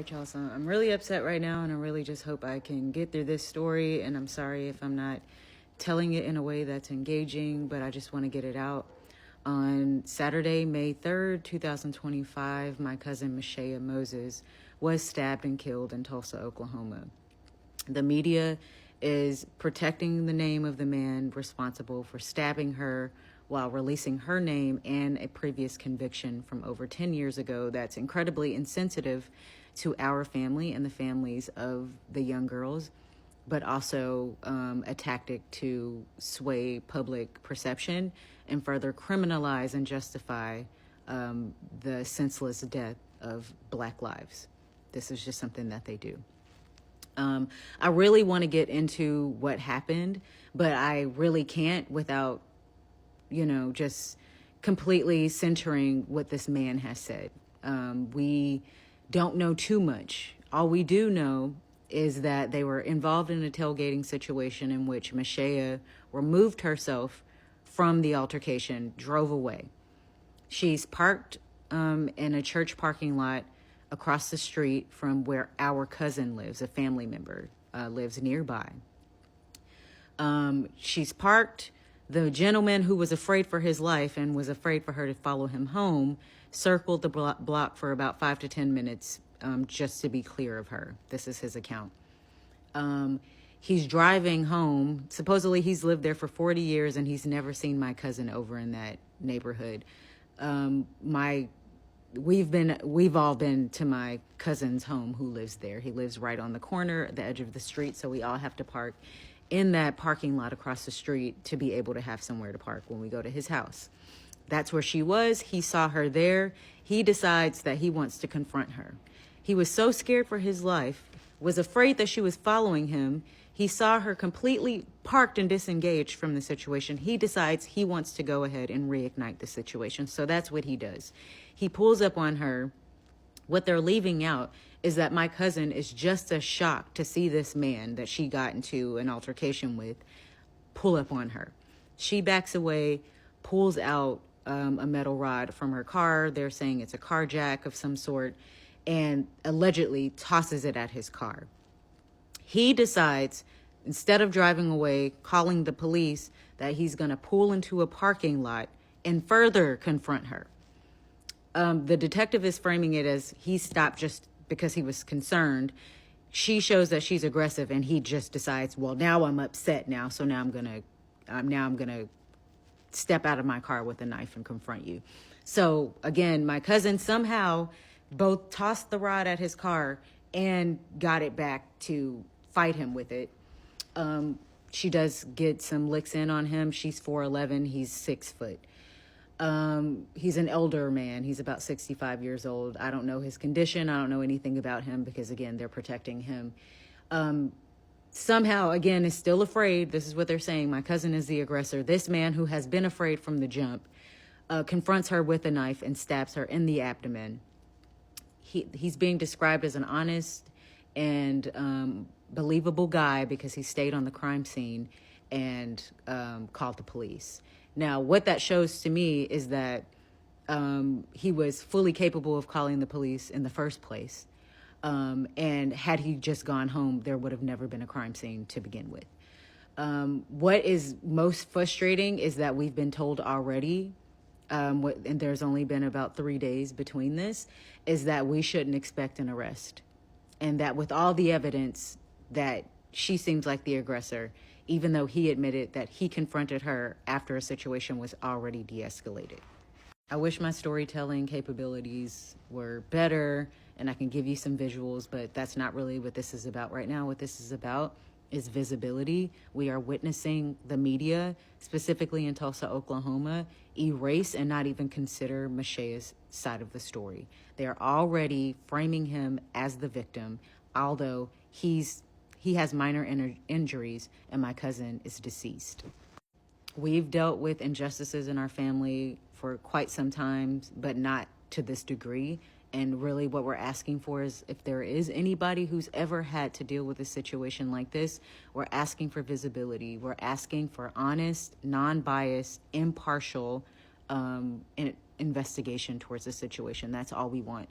right, y'all. So I'm really upset right now, and I really just hope I can get through this story. And I'm sorry if I'm not telling it in a way that's engaging, but I just want to get it out. On Saturday, May 3rd, 2025, my cousin Miashah Moses was stabbed and killed in Tulsa, Oklahoma. The media is protecting the name of the man responsible for stabbing her while releasing her name and a previous conviction from over 10 years ago that's incredibly insensitive to our family and the families of the young girls, but also a tactic to sway public perception and further criminalize and justify the senseless death of Black lives. This is just something that they do. I really want to get into what happened, but I really can't without, just completely centering what this man has said. We don't know too much. All we do know is that they were involved in a tailgating situation in which Miashah removed herself from the altercation, drove away. She's parked in a church parking lot across the street from where our cousin lives, a family member lives nearby. She's parked. The gentleman who was afraid for his life and was afraid for her to follow him home circled the block for about 5 to 10 minutes just to be clear of her. This is his account. He's driving home. Supposedly he's lived there for 40 years and he's never seen my cousin over in that neighborhood. We've all been to my cousin's home who lives there. He lives right on the corner, the edge of the street, so we all have to park in that parking lot across the street to be able to have somewhere to park when we go to his house. That's where she was. He saw her there. He decides that he wants to confront her. He was so scared for his life, was afraid that she was following him. He saw her completely parked and disengaged from the situation. He decides he wants to go ahead and reignite the situation. So that's what he does. He pulls up on her. What they're leaving out is that my cousin is just as shocked to see this man that she got into an altercation with pull up on her. She backs away, pulls out a metal rod from her car. They're saying it's a car jack of some sort, and allegedly tosses it at his car. He decides, instead of driving away, calling the police, that he's going to pull into a parking lot and further confront her. The detective is framing it as he stopped just because he was concerned. She shows that she's aggressive, and he just decides, well, now I'm upset now, so now I'm gonna step out of my car with a knife and confront you. So again, my cousin somehow both tossed the rod at his car and got it back to fight him with it. She does get some licks in on him. She's 4'11", he's 6 foot. He's an elder man. He's about 65 years old. I don't know his condition. I don't know anything about him because, again, they're protecting him. Somehow, again, is still afraid. This is what they're saying. My cousin is the aggressor. This man, who has been afraid from the jump, confronts her with a knife and stabs her in the abdomen. He's being described as an honest and believable guy because he stayed on the crime scene and called the police. Now, what that shows to me is that he was fully capable of calling the police in the first place. And had he just gone home, there would have never been a crime scene to begin with. What is most frustrating is that we've been told already, and there's only been about 3 days between this, is that we shouldn't expect an arrest. And that with all the evidence that she seems like the aggressor, even though he admitted that he confronted her after a situation was already de-escalated. I wish my storytelling capabilities were better and I can give you some visuals, but that's not really what this is about right now. What this is about is visibility. We are witnessing the media, specifically in Tulsa, Oklahoma, erase and not even consider Miashah's side of the story. They are already framing him as the victim, although he has minor injuries and my cousin is deceased. We've dealt with injustices in our family for quite some time, but not to this degree. And really what we're asking for is, if there is anybody who's ever had to deal with a situation like this, we're asking for visibility. We're asking for honest, non-biased, impartial investigation towards the situation. That's all we want.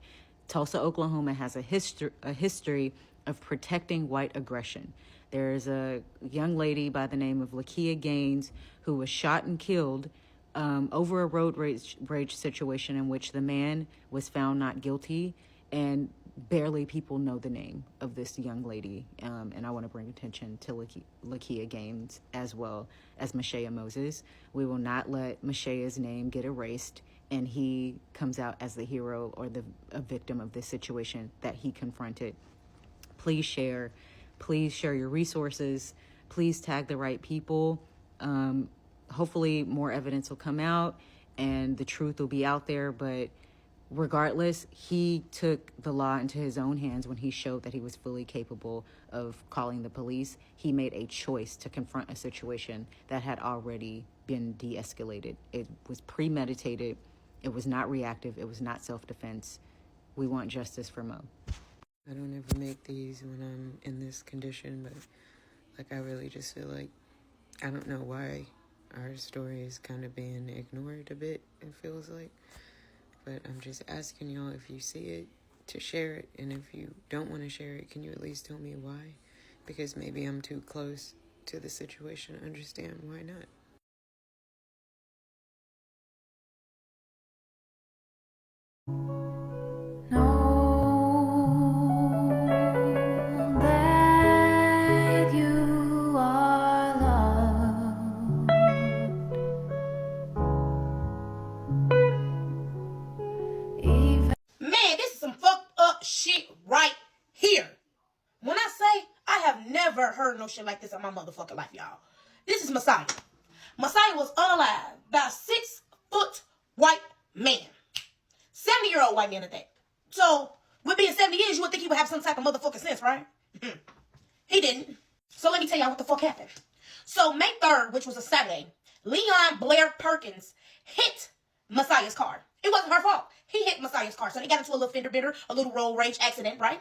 Tulsa, Oklahoma has a history of protecting white aggression. There is a young lady by the name of Lakia Gaines who was shot and killed over a road rage situation in which the man was found not guilty, and barely people know the name of this young lady. And I want to bring attention to Lakia Gaines as well as Miashah Moses. We will not let Miashah's name get erased and he comes out as the hero or a victim of this situation that he confronted. Please share your resources. Please tag the right people. Hopefully more evidence will come out and the truth will be out there. But regardless, he took the law into his own hands when he showed that he was fully capable of calling the police. He made a choice to confront a situation that had already been de-escalated. It was premeditated. It was not reactive. It was not self-defense. We want justice for Mo. I don't ever make these when I'm in this condition, but like I really just feel like I don't know why our story is kind of being ignored a bit, it feels like. But I'm just asking y'all, if you see it, to share it. And if you don't want to share it, can you at least tell me why? Because maybe I'm too close to the situation to understand why not. Man, this is some fucked up shit right here. When I say I have never heard no shit like this in my motherfucking life, y'all. This is Miashah. Miashah was unalive by a 6-foot white man. 70-year-old white man at that. So, with being 70 years, you would think he would have some type of motherfucking sense, right? He didn't. So let me tell y'all what the fuck happened. So May 3rd, which was a Saturday, Leon Blair Perkins hit Miashah's car. It wasn't her fault. He hit Miashah's car. So they got into a little fender bender, a little road rage accident, right?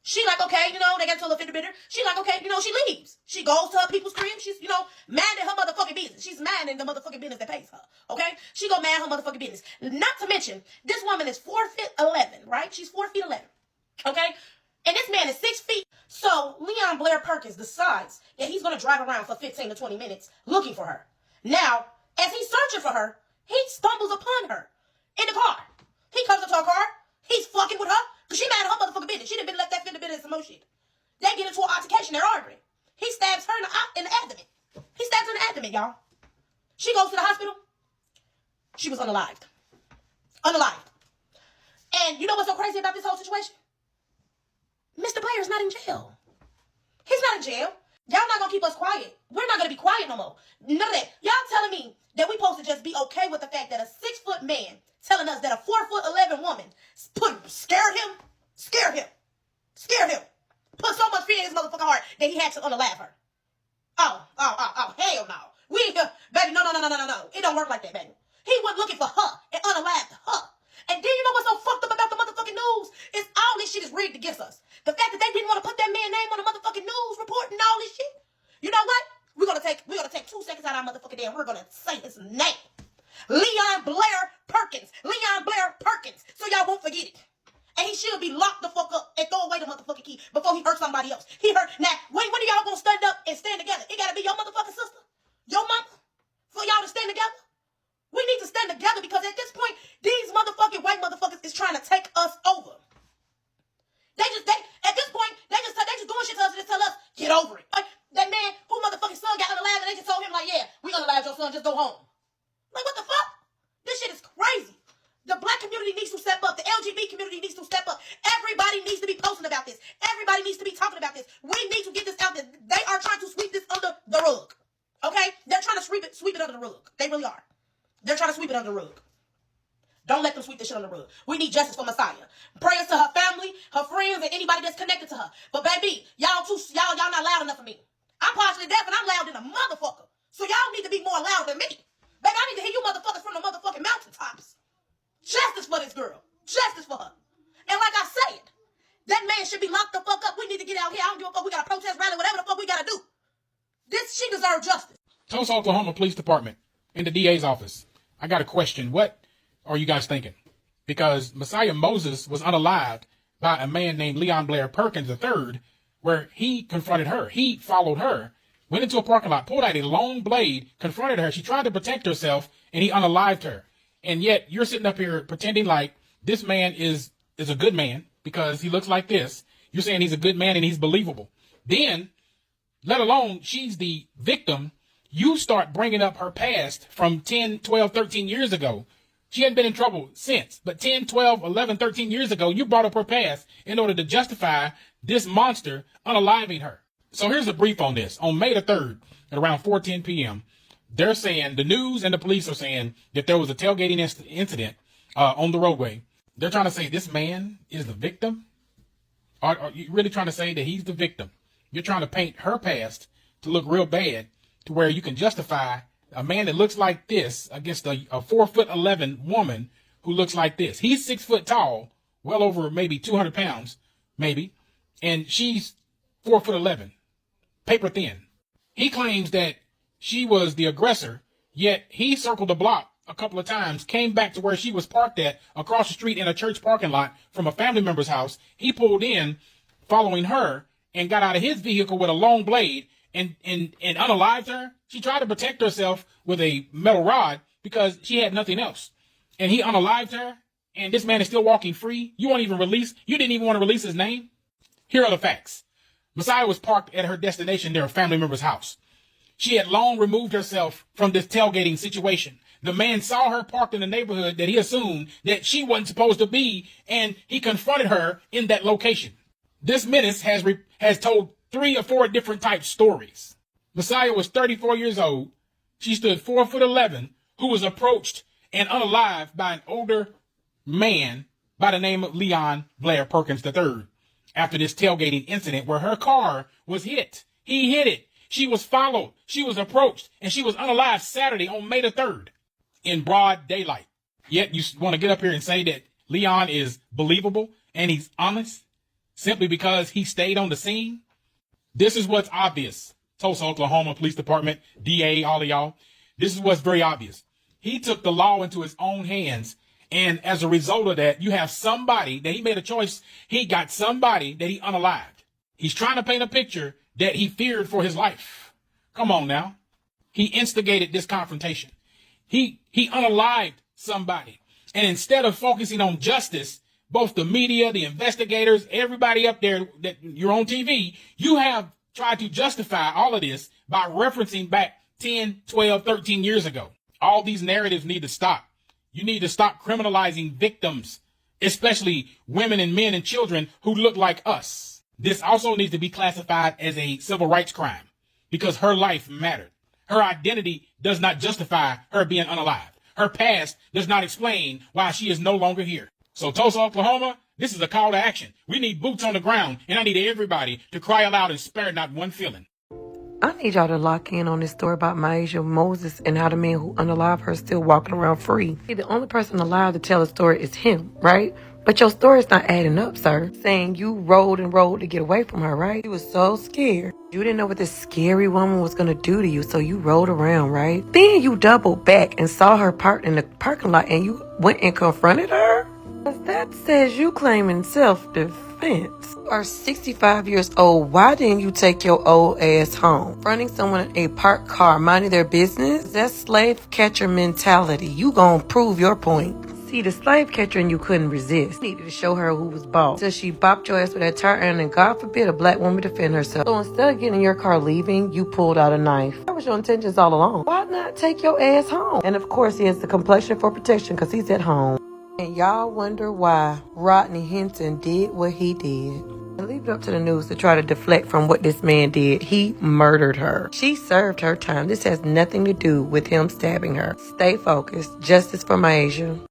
She like, okay, they got into a little fender bender. She like, okay, she leaves. She goes to her people's crib. She's, minding her motherfucking business. She's minding the motherfucking business that pays her, okay? She go mind her motherfucking business. Not to mention, this woman is 4'11", right? She's 4'11", okay? And this man is 6 feet. So Leon Blair Perkins decides that he's going to drive around for 15 to 20 minutes looking for her. Now, as he's searching for her, he stumbles upon her in the car. He comes up to her car. He's fucking with her because she mad at her motherfucking business. She done been left that fender bender and some more shit. They get into an altercation. They're arguing. He stabs her in the abdomen. He stabs her in the abdomen, y'all. She goes to the hospital. She was unalived. Unalived. And you know what's so crazy about this whole situation? Mr. Blair's not in jail. He's not in jail. Y'all not gonna keep us quiet. We're not gonna be quiet no more. None of that. Y'all telling me that we supposed to just be okay with the fact that a 6-foot man telling us that a 4'11" woman scared him, put so much fear in his motherfucking heart that he had to unalive her. Oh, hell no. Baby, no. It don't work like that, baby. He went looking for her and unalived her. And then you know what's so fucked up about the motherfucking news? Is all this shit is rigged against us. The fact that they didn't want to put that man's name on the motherfucking news report and all this shit. You know what? We're gonna take 2 seconds out of our motherfucking day and we're gonna say his name. Leon Blair Perkins. Leon Blair Perkins. So y'all won't forget it. And he should be locked the fuck up and throw away the motherfucking key before he hurt somebody else. He hurt. Now, when are y'all gonna stand up and stand together? It gotta be your motherfucking sister, your mama, for y'all to stand together. We need to stand together because at this point, these motherfucking white motherfuckers is trying to take us over. At this point, they just doing shit to us and just tell us, get over it. Like, that man who motherfucking son got unalive and they just told him like, yeah, we unalive your son, just go home. Like, what the fuck? This shit is crazy. The black community needs to step up. The LGBT community needs to step up. Everybody needs to be posting about this. Everybody needs to be talking about this. We need to get this out there. They are trying to sweep this under the rug. Okay? They're trying to sweep it under the rug. They really are. They're trying to sweep it under the rug. Don't let them sweep this shit under the rug. We need justice for Miashah. Prayers to her family, her friends, and anybody that's connected to her. But baby, y'all not loud enough for me. I'm partially deaf and I'm loud than a motherfucker. So y'all need to be more loud than me. Baby, I need to hear you motherfuckers from the motherfucking mountaintops. Justice for this girl. Justice for her. And like I said, that man should be locked the fuck up. We need to get out here. I don't give a fuck. We got to protest, rally, whatever the fuck we got to do. She deserves justice. Tulsa, Oklahoma Police Department in the DA's office. I got a question. What are you guys thinking? Because Miashah Moses was unalived by a man named Leon Blair Perkins III, where he confronted her. He followed her, went into a parking lot, pulled out a long blade, confronted her. She tried to protect herself, and he unalived her. And yet you're sitting up here pretending like this man is a good man because he looks like this. You're saying he's a good man and he's believable. Then, let alone she's the victim, you start bringing up her past from 10, 12, 13 years ago. She hadn't been in trouble since, but 10, 12, 11, 13 years ago, you brought up her past in order to justify this monster unaliving her. So here's a brief on this. On May the 3rd, at around 4:10 p.m., they're saying, the news and the police are saying that there was a tailgating incident on the roadway. They're trying to say this man is the victim. Are you really trying to say that he's the victim? You're trying to paint her past to look real bad to where you can justify a man that looks like this against a 4'11" woman who looks like this. He's 6 foot tall, well over maybe 200 pounds, maybe, and she's 4'11", paper thin. He claims that she was the aggressor, yet he circled the block a couple of times, came back to where she was parked at across the street in a church parking lot from a family member's house. He pulled in following her and got out of his vehicle with a long blade and unalived her. She tried to protect herself with a metal rod because she had nothing else. And he unalived her, and this man is still walking free. You didn't even want to release his name? Here are the facts. Miashah was parked at her destination near a family member's house. She had long removed herself from this tailgating situation. The man saw her parked in the neighborhood that he assumed that she wasn't supposed to be, and he confronted her in that location. This menace has told 3 or 4 different type stories. Miashah was 34 years old. She stood 4'11", who was approached and unalived by an older man by the name of Leon Blair Perkins III after this tailgating incident where her car was hit. He hit it. She was followed. She was approached, and she was unalived Saturday on May the 3rd in broad daylight. Yet you want to get up here and say that Leon is believable and he's honest simply because he stayed on the scene? This is what's obvious. Tulsa, Oklahoma Police Department, DA, all of y'all. This is what's very obvious. He took the law into his own hands. And as a result of that, you have somebody that he made a choice. He got somebody that he unalived. He's trying to paint a picture that he feared for his life. Come on now. He instigated this confrontation. He unalived somebody. And instead of focusing on justice, both the media, the investigators, everybody up there that you're on TV, you have tried to justify all of this by referencing back 10, 12, 13 years ago. All these narratives need to stop. You need to stop criminalizing victims, especially women and men and children who look like us. This also needs to be classified as a civil rights crime because her life mattered. Her identity does not justify her being unalived. Her past does not explain why she is no longer here. So Tulsa, Oklahoma, this is a call to action. We need boots on the ground, and I need everybody to cry aloud and spare not one feeling. I need y'all to lock in on this story about Miashah Moses and how the man who unalived her is still walking around free. See, the only person allowed to tell a story is him, right? But your story's not adding up, sir. Saying you rolled and rolled to get away from her, right? You was so scared. You didn't know what this scary woman was going to do to you, so you rolled around, right? Then you doubled back and saw her parked in the parking lot and you went and confronted her? That says you claiming self-defense. You are 65 years old. Why didn't you take your old ass home? Confronting someone in a parked car, minding their business? That's slave catcher mentality. You gonna prove your point. See, the slave catcher and you couldn't resist. You needed to show her who was boss. So she bopped your ass with that tire iron and God forbid a black woman defend herself. So instead of getting in your car leaving, you pulled out a knife. That was your intentions all along. Why not take your ass home? And of course he has the complexion for protection because he's at home. And y'all wonder why Rodney Hinton did what he did. And leave it up to the news to try to deflect from what this man did. He murdered her. She served her time. This has nothing to do with him stabbing her. Stay focused. Justice for Miashah.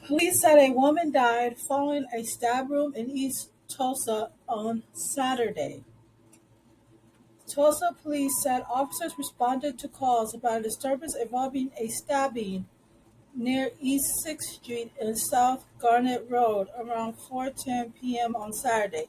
Police said a woman died following a stab wound in East Tulsa on Saturday. Tulsa police said officers responded to calls about a disturbance involving a stabbing near East 6th Street and South Garnet Road around 4:10 p.m. on Saturday.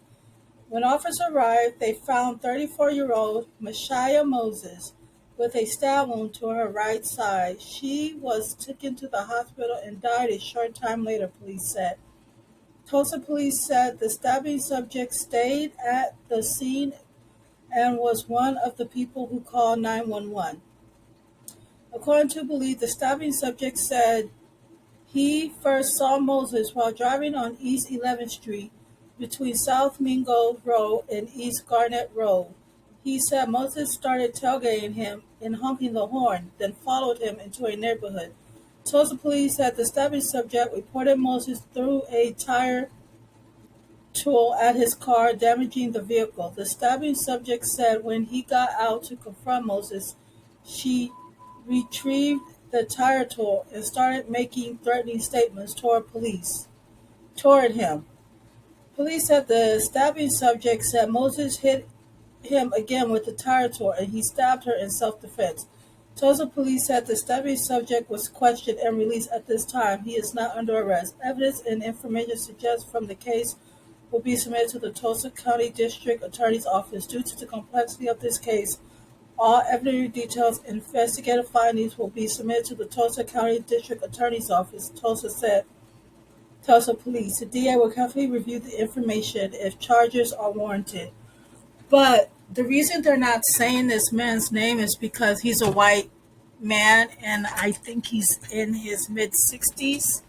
When officers arrived, they found 34-year-old Miashah Moses with a stab wound to her right side. She was taken to the hospital and died a short time later, police said. Tulsa police said the stabbing subject stayed at the scene and was one of the people who called 911. According to police, the stabbing subject said he first saw Moses while driving on East 11th Street between South Mingo Road and East Garnett Road. He said Moses started tailgating him and honking the horn, then followed him into a neighborhood. Tulsa police said the stabbing subject reported Moses threw a tire tool at his car, damaging the vehicle. The stabbing subject said when he got out to confront Moses, she retrieved the tire tool and started making threatening statements toward him. Police said the stabbing subject said Moses hit him again with the tire tool and he stabbed her in self-defense. Tulsa police said the stabbing subject was questioned and released at this time. He is not under arrest. Evidence and information suggests from the case will be submitted to the Tulsa County District Attorney's Office. Due to the complexity of this case, all evidentiary details and investigative findings will be submitted to the Tulsa County District Attorney's Office, Tulsa said. Tulsa police. The DA will carefully review the information if charges are warranted. But the reason they're not saying this man's name is because he's a white man, and I think he's in his mid-60s.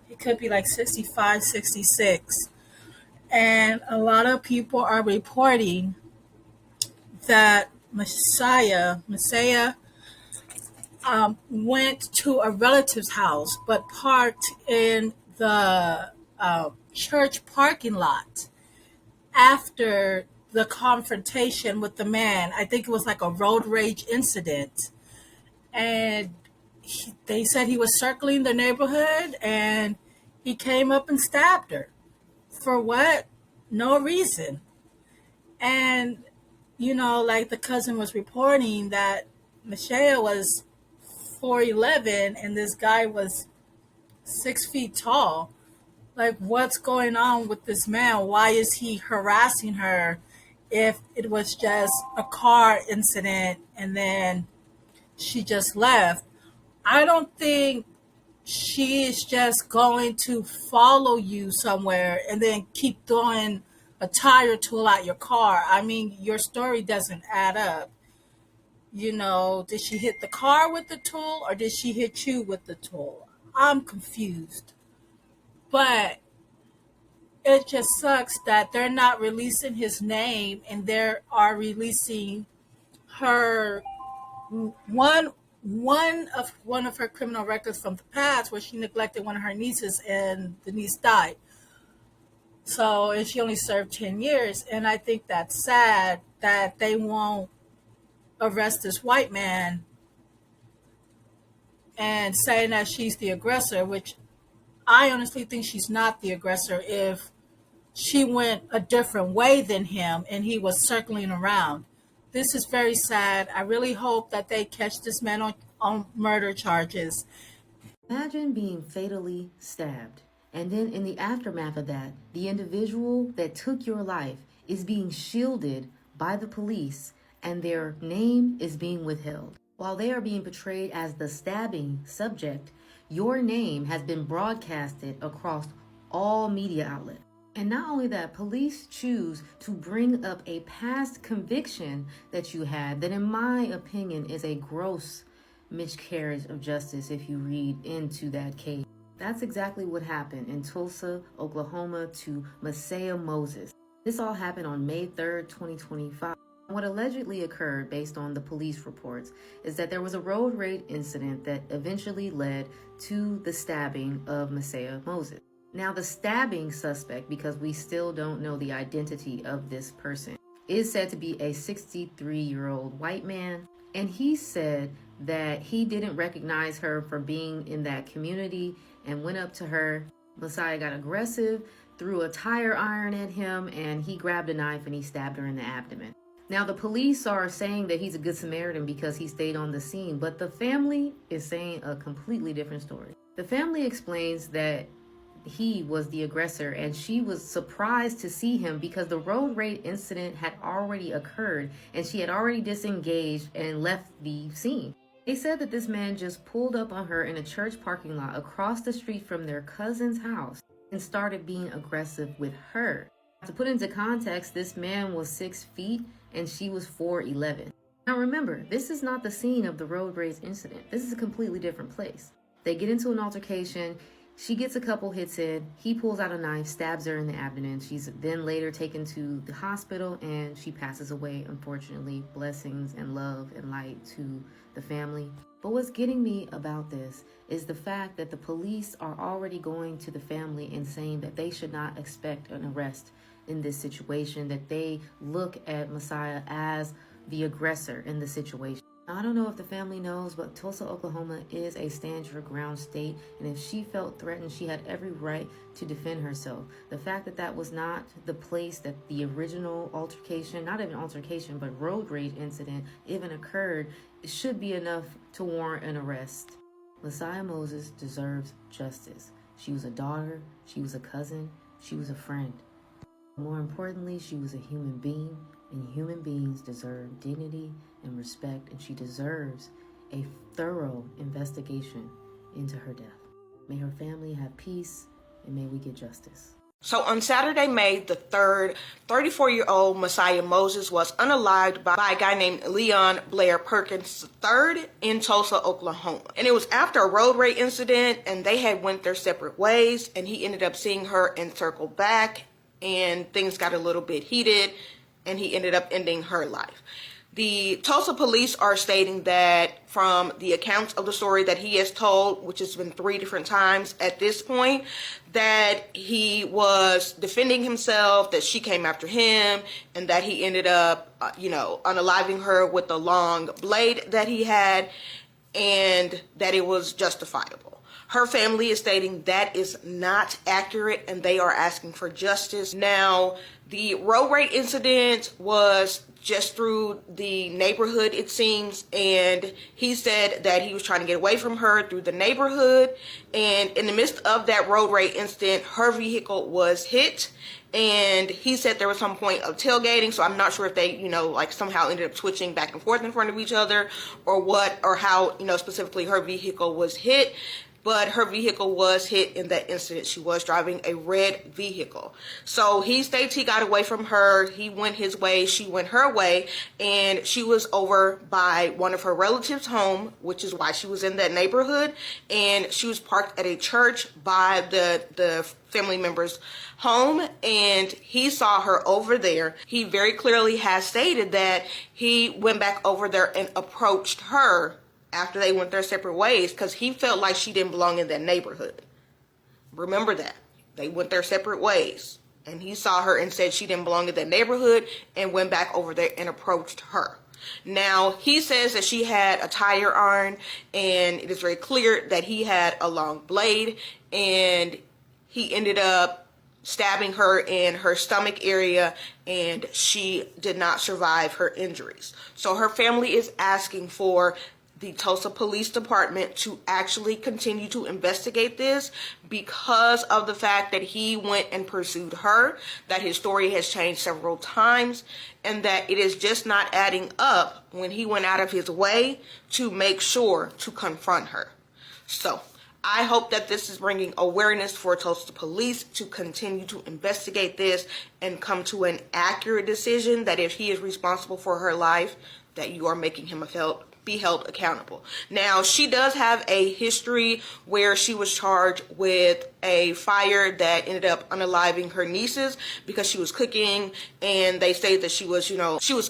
He could be like 65, 66. And a lot of people are reporting that Miashah went to a relative's house but parked in the church parking lot after the confrontation with the man. I think it was like a road rage incident. And they said he was circling the neighborhood and he came up and stabbed her. For what? No reason. And, like the cousin was reporting that Miashah was 4'11" and this guy was 6 feet tall. Like, what's going on with this man? Why is he harassing her if it was just a car incident and then she just left? I don't think she is just going to follow you somewhere and then keep throwing a tire tool at your car. I mean, your story doesn't add up. Did she hit the car with the tool or did she hit you with the tool? I'm confused. But it just sucks that they're not releasing his name and they are releasing her one of her criminal records from the past where she neglected one of her nieces and the niece died. And she only served 10 years. And I think that's sad that they won't arrest this white man and saying that she's the aggressor, which I honestly think she's not the aggressor if she went a different way than him and he was circling around. This is very sad. I really hope that they catch this man on murder charges. Imagine being fatally stabbed, and then in the aftermath of that, the individual that took your life is being shielded by the police and their name is being withheld. While they are being portrayed as the stabbing subject, your name has been broadcasted across all media outlets. And not only that, police choose to bring up a past conviction that you had that, in my opinion, is a gross miscarriage of justice if you read into that case. That's exactly what happened in Tulsa, Oklahoma to Miashah Moses. This all happened on May 3rd, 2025. What allegedly occurred, based on the police reports, is that there was a road rage incident that eventually led to the stabbing of Miashah Moses. Now, the stabbing suspect, because we still don't know the identity of this person, is said to be a 63-year-old white man. And he said that he didn't recognize her for being in that community and went up to her. Miashah got aggressive, threw a tire iron at him, and he grabbed a knife and he stabbed her in the abdomen. Now, the police are saying that he's a good Samaritan because he stayed on the scene, but the family is saying a completely different story. The family explains that he was the aggressor and she was surprised to see him because the road rage incident had already occurred and she had already disengaged and left the scene. They said that this man just pulled up on her in a church parking lot across the street from their cousin's house and started being aggressive with her. To put into context, this man was 6 feet and she was 4'11". Now remember, this is not the scene of the road rage incident. This is a completely different place. They get into an altercation. She gets a couple hits in. He pulls out a knife, stabs her in the abdomen. She's then later taken to the hospital and she passes away, unfortunately. Blessings and love and light to the family. But what's getting me about this is the fact that the police are already going to the family and saying that they should not expect an arrest in this situation, that they look at Miashah as the aggressor in the situation. I don't know if the family knows, but Tulsa, Oklahoma is a stand your ground state, and if she felt threatened, she had every right to defend herself. The fact that that was not the place that the original altercation, not even altercation, but road rage incident even occurred, it should be enough to warrant an arrest. Miashah Moses deserves justice. She was a daughter, she was a cousin, she was a friend. More importantly, she was a human being, and human beings deserve dignity and respect, and she deserves a thorough investigation into her death. May her family have peace, and may we get justice. So on Saturday, May the 3rd, 34-year-old Miashah Moses was unalived by a guy named Leon Blair Perkins III in Tulsa, Oklahoma. And it was after a road rage incident, and they had went their separate ways, and he ended up seeing her and circled back, and things got a little bit heated, and he ended up ending her life. The Tulsa police are stating that from the accounts of the story that he has told, which has been 3 different times at this point, that he was defending himself, that she came after him, and that he ended up, unaliving her with the long blade that he had, and that it was justifiable. Her family is stating that is not accurate, and they are asking for justice. Now, the road rage incident was just through the neighborhood, it seems, and he said that he was trying to get away from her through the neighborhood, and in the midst of that road rage incident, her vehicle was hit, and he said there was some point of tailgating, so I'm not sure if they, somehow ended up switching back and forth in front of each other, or what, or how, specifically her vehicle was hit. But her vehicle was hit in that incident. She was driving a red vehicle. So he states he got away from her. He went his way. She went her way. And she was over by one of her relatives' home, which is why she was in that neighborhood. And she was parked at a church by the family member's home. And he saw her over there. He very clearly has stated that he went back over there and approached her after they went their separate ways, because he felt like she didn't belong in that neighborhood. Remember that. They went their separate ways. And he saw her and said she didn't belong in that neighborhood and went back over there and approached her. Now, he says that she had a tire iron, and it is very clear that he had a long blade, and he ended up stabbing her in her stomach area, and she did not survive her injuries. So her family is asking for the Tulsa Police Department to actually continue to investigate this, because of the fact that he went and pursued her, that his story has changed several times, and that it is just not adding up when he went out of his way to make sure to confront her. So I hope that this is bringing awareness for Tulsa police to continue to investigate this and come to an accurate decision that if he is responsible for her life, that you are making him be held accountable. Now, she does have a history where she was charged with a fire that ended up unaliving her nieces because she was cooking, and they say that she was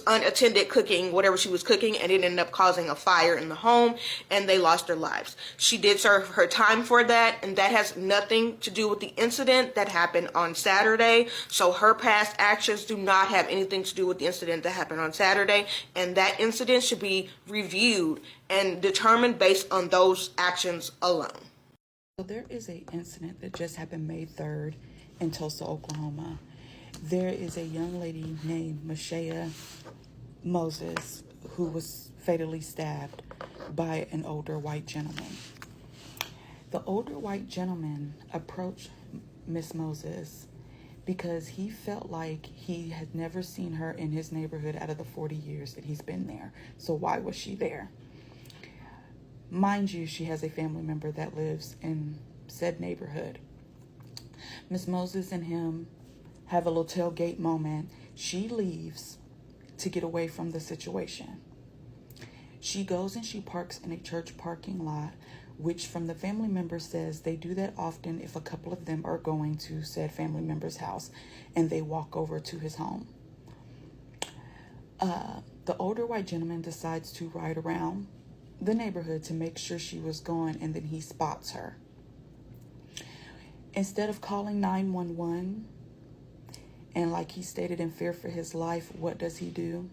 unattended cooking whatever she was cooking, and it ended up causing a fire in the home, and they lost their lives. She did serve her time for that, and that has nothing to do with the incident that happened on Saturday. So her past actions do not have anything to do with the incident that happened on Saturday, and that incident should be reviewed and determined based on those actions alone. So there is an incident that just happened May 3rd in Tulsa, Oklahoma. There is a young lady named Miashah Moses who was fatally stabbed by an older white gentleman. The older white gentleman approached Miss Moses because he felt like he had never seen her in his neighborhood out of the 40 years that he's been there. So why was she there? Mind you, she has a family member that lives in said neighborhood. Miss Moses and him have a little tailgate moment. She leaves to get away from the situation. She goes and she parks in a church parking lot, which from the family member says they do that often if a couple of them are going to said family member's house and they walk over to his home. The older white gentleman decides to ride around the neighborhood to make sure she was gone, and then he spots her. Instead of calling 911, and like he stated, in fear for his life, what does he do?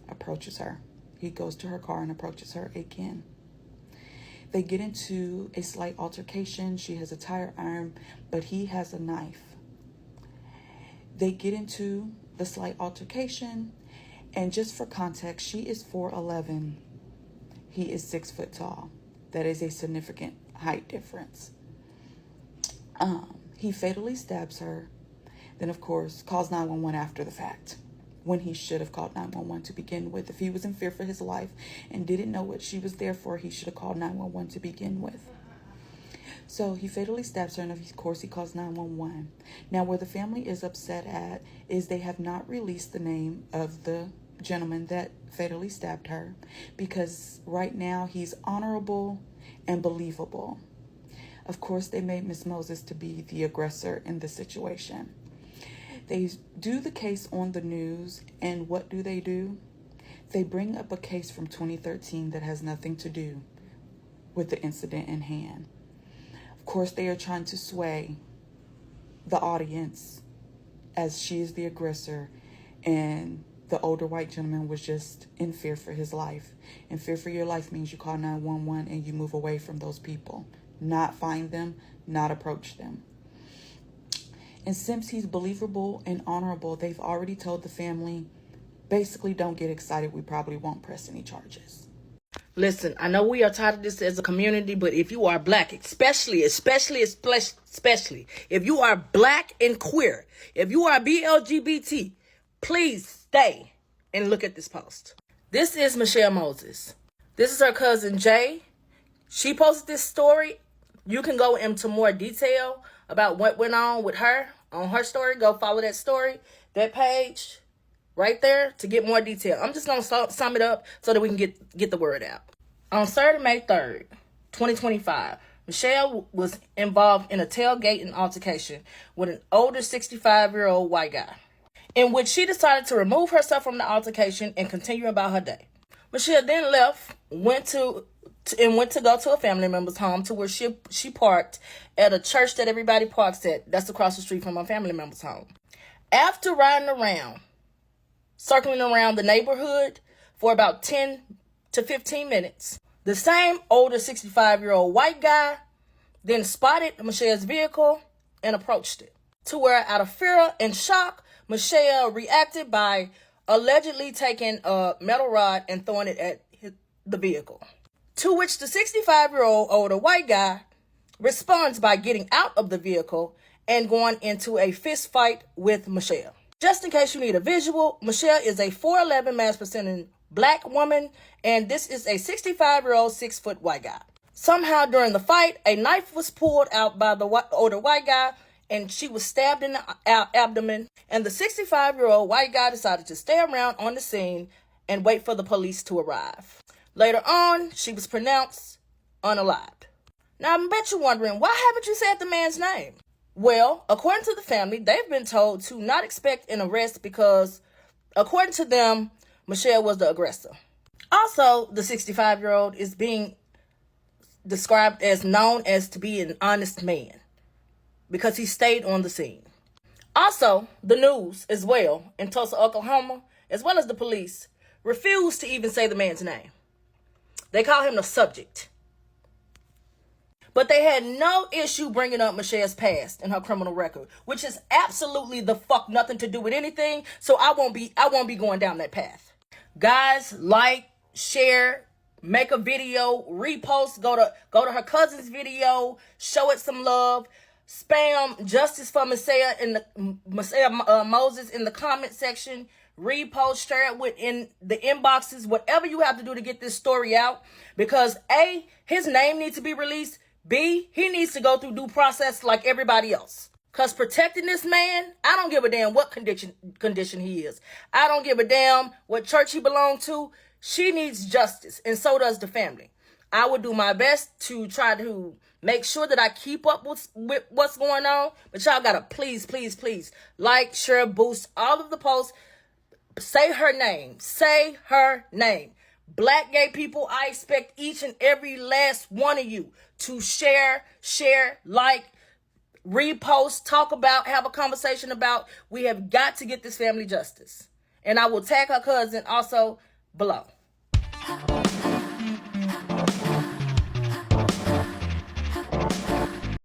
Approaches her. He goes to her car and approaches her again. They get into a slight altercation. She has a tire iron, but he has a knife. They get into the slight altercation, and just for context, she is 4'11". He is 6 foot tall. That is a significant height difference. He fatally stabs her, then of course calls 911 after the fact, when he should have called 911 to begin with. If he was in fear for his life and didn't know what she was there for, he should have called 911 to begin with. So he fatally stabs her, and of course he calls 911. Now, where the family is upset at is they have not released the name of the gentleman that fatally stabbed her, because right now he's honorable and believable. Of course, they made Miss Moses to be the aggressor in the situation. They do the case on the news, and what do? They bring up a case from 2013 that has nothing to do with the incident in hand. Of course, they are trying to sway the audience as she is the aggressor, and the older white gentleman was just in fear for his life. And fear for your life means you call 911 and you move away from those people. Not find them, not approach them. And since he's believable and honorable, they've already told the family, basically, don't get excited. We probably won't press any charges. Listen, I know we are tired of this as a community, but if you are black, especially, if you are black and queer, if you are BLGBT, please stay and look at this post. This is Miashah Moses. This is her cousin Jay. She posted this story. You can go into more detail about what went on with her on her story. Go follow that story, that page right there to get more detail. I'm just going to sum it up so that we can get the word out. On Saturday, May 3rd, 2025, Miashah was involved in a tailgating altercation with an older 65-year-old white guy, in which she decided to remove herself from the altercation and continue about her day. Miashah then left, went to go to a family member's home, to where she parked at a church that everybody parks at. That's across the street from my family member's home. After riding around, circling around the neighborhood for about 10 to 15 minutes, the same older 65-year-old white guy then spotted Miashah's vehicle and approached it, to where out of fear and shock, Miashah reacted by allegedly taking a metal rod and throwing it at the vehicle. To which the 65-year-old older white guy responds by getting out of the vehicle and going into a fist fight with Miashah. Just in case you need a visual, Miashah is a 4'11" mass presenting black woman, and this is a 65-year-old 6 foot white guy. Somehow during the fight, a knife was pulled out by the older white guy, and she was stabbed in the abdomen, and the 65-year-old white guy decided to stay around on the scene and wait for the police to arrive. Later on, she was pronounced unalived. Now, I bet you're wondering, why haven't you said the man's name? Well, according to the family, they've been told to not expect an arrest because, according to them, Miashah was the aggressor. Also, the 65-year-old is being described as known as to be an honest man because he stayed on the scene. Also, the news as well in Tulsa, Oklahoma, as well as the police, refused to even say the man's name. They call him the subject. But they had no issue bringing up Miashah's past and her criminal record, which is absolutely the fuck nothing to do with anything. So I won't be going down that path. Guys, like, share, make a video, repost, go to her cousin's video, show it some love, spam justice for Miashah Moses in the comment section. Repost, share it within the inboxes, whatever you have to do to get this story out. Because A, his name needs to be released. B, he needs to go through due process like everybody else. Because protecting this man, I don't give a damn what condition he is. I don't give a damn what church he belongs to. She needs justice, and so does the family. I would do my best to try to make sure that I keep up with what's going on. But y'all gotta please, please, please like, share, boost all of the posts. Say her name. Say her name. Black gay people, I expect each and every last one of you to share, like, repost, talk about, have a conversation about. We have got to get this family justice. And I will tag her cousin also below.